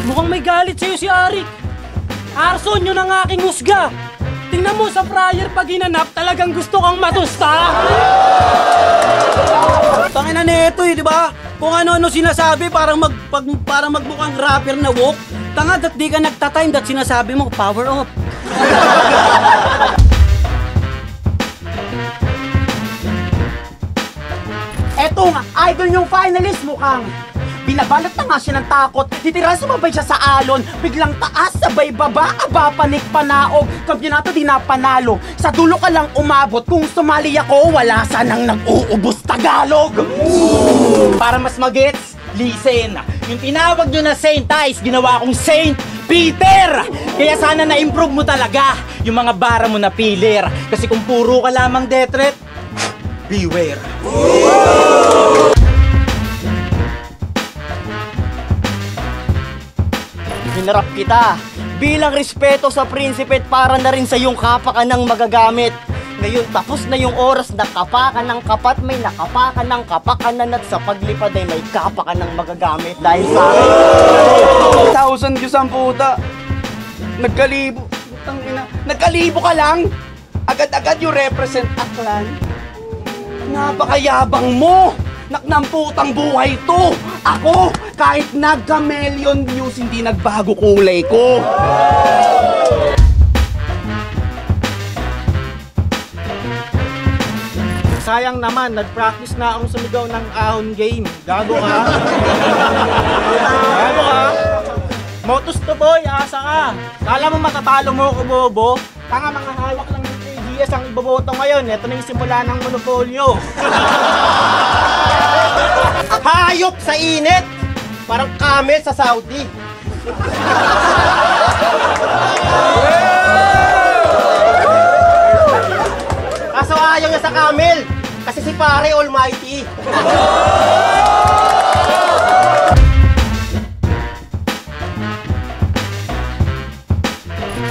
Mukhang may galit sa'yo si Arik. Arson, yun ang aking husga. Tingnan mo sa fryer pag hinanap, talagang gusto kang matusta. Tangina nito di ba? Kung ano-ano sinasabi parang magmukhang rapper na woke. Tanga, dat di ka nagtatime, dat sinasabi mo, power off. Eto nga, idol yung finalist mukhang binabalot na nga siya ng takot. Titira sumabay siya sa alon. Biglang taas, sabay baba, aba panik panaog. Kampyonato di napanalo. Sa dulo ka lang umabot. Kung sumali ako, wala sanang nag-uubos Tagalog. Para mas magets, listen. Yung tinawag nyo na Saint Ice, ginawa kong Saint Peter. Kaya sana na-improve mo talaga yung mga bara mo na pillar. Kasi kung puro ka lamang death threat, beware. Hinarap kita. Bilang respeto sa prinsipe para na rin sa iyong kapakanang magagamit. Ngayon tapos na yung oras na kapakan ng kapat, may nakapakan ng kapakanan at sa paglipad ay may kapakanang magagamit. Dahil sa akin, 1,000 Diyos ang puta. Nagkalibo. Tangina. Nagkalibo ka lang. Agad-agad yung represent Aklan. Napakayabang mo. Naknamputang buhay to! Ako, kahit nagka-million views, hindi nagbago kulay ko! Sayang naman, nag-practice na akong sumigaw ng ahon game. Gago ka? Gago ka? Motus to boy, asa ka. Kala mo matatalo mo ko, bobo? Tanga, mga hawak lang ng 3GS ang iboboto ngayon. Ito na yung simula ng monopolyo. hayop sa init. Parang camel sa Saudi. Kaso ayaw niya sa camel. Kasi si pare almighty.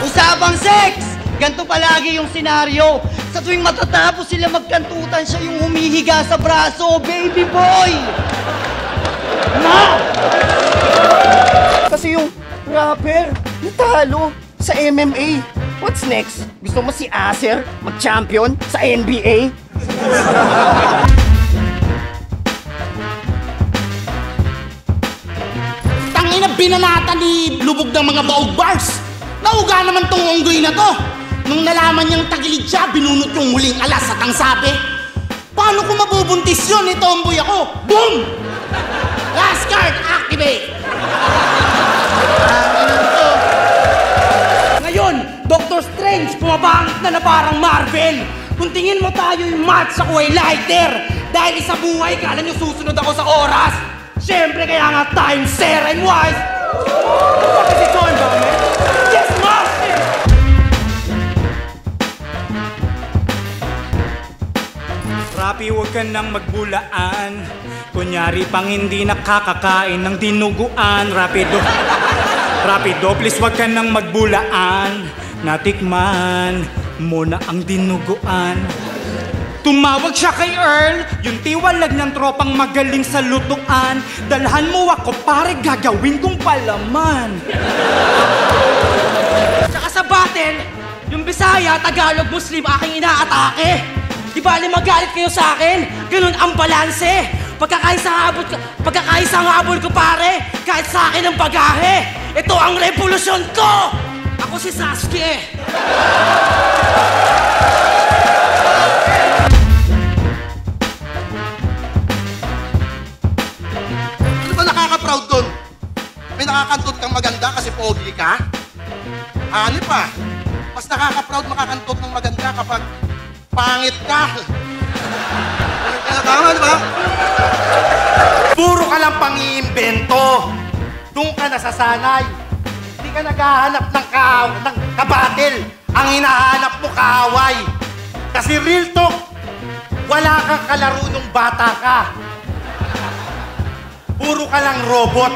Usapang sex! Ganto palagi yung senaryo. Sa tuwing matatapos sila magkantutan, siya yung humihiga sa braso. Baby boy! Na! Kasi yung rapper natalo sa MMA. What's next? Gusto mo si Acer mag-champion sa NBA? Tangina, binanata ni lubog ng mga baog bars. Nauga naman tong unggoy na to. Nung nalaman niyang tagilid siya, binunot yung huling alas at ang sabi, paano ko mabubuntis yun? Tomboy ako. Boom! Last card, activate! Ngayon, Doctor Strange, pumabangit na parang Marvel. Kung tingin mo tayo yung match sa kuway lighter. Dahil isa buhay, kala nyo susunod ako sa oras. Siyempre, kaya nga time, sir, and wise. Pakisisyon ba, man? Yes, master! Rapi, huwag ka nang magbulaan. Kunyari pang hindi nakakakain ng dinuguan. Rapido, please huwag ka nang magbulaan. Natikman mo na ang dinuguan. Tumawag siya kay Earl, yung tiwalag ng tropang magaling sa lutuan. Dalhan mo ako, pare, gagawin kong palaman. Saka sa battle, yung Bisaya, Tagalog, Muslim, aking inaatake. Di bali magalit kayo sa akin? Ganun ang balanse. Pagkakaisang habol ko, pare, kahit sa akin ang bagahe. Ito ang revolusyon ko! Ako si Sasuke. Ano ba nakaka-proud doon? May nakakantot kang maganda kasi pogi ka? Ano pa? Mas nakaka-proud makakantot ng maganda kapag pangit ka. Tama, di ba? Puro ka lang pang-iimbento. Doon ka nasasanay. Hindi ka naghahanap ng kabatil. Ang hinahanap mo kaaway. Kasi real talk, wala kang kalaro nung bata ka. Puro ka lang robot.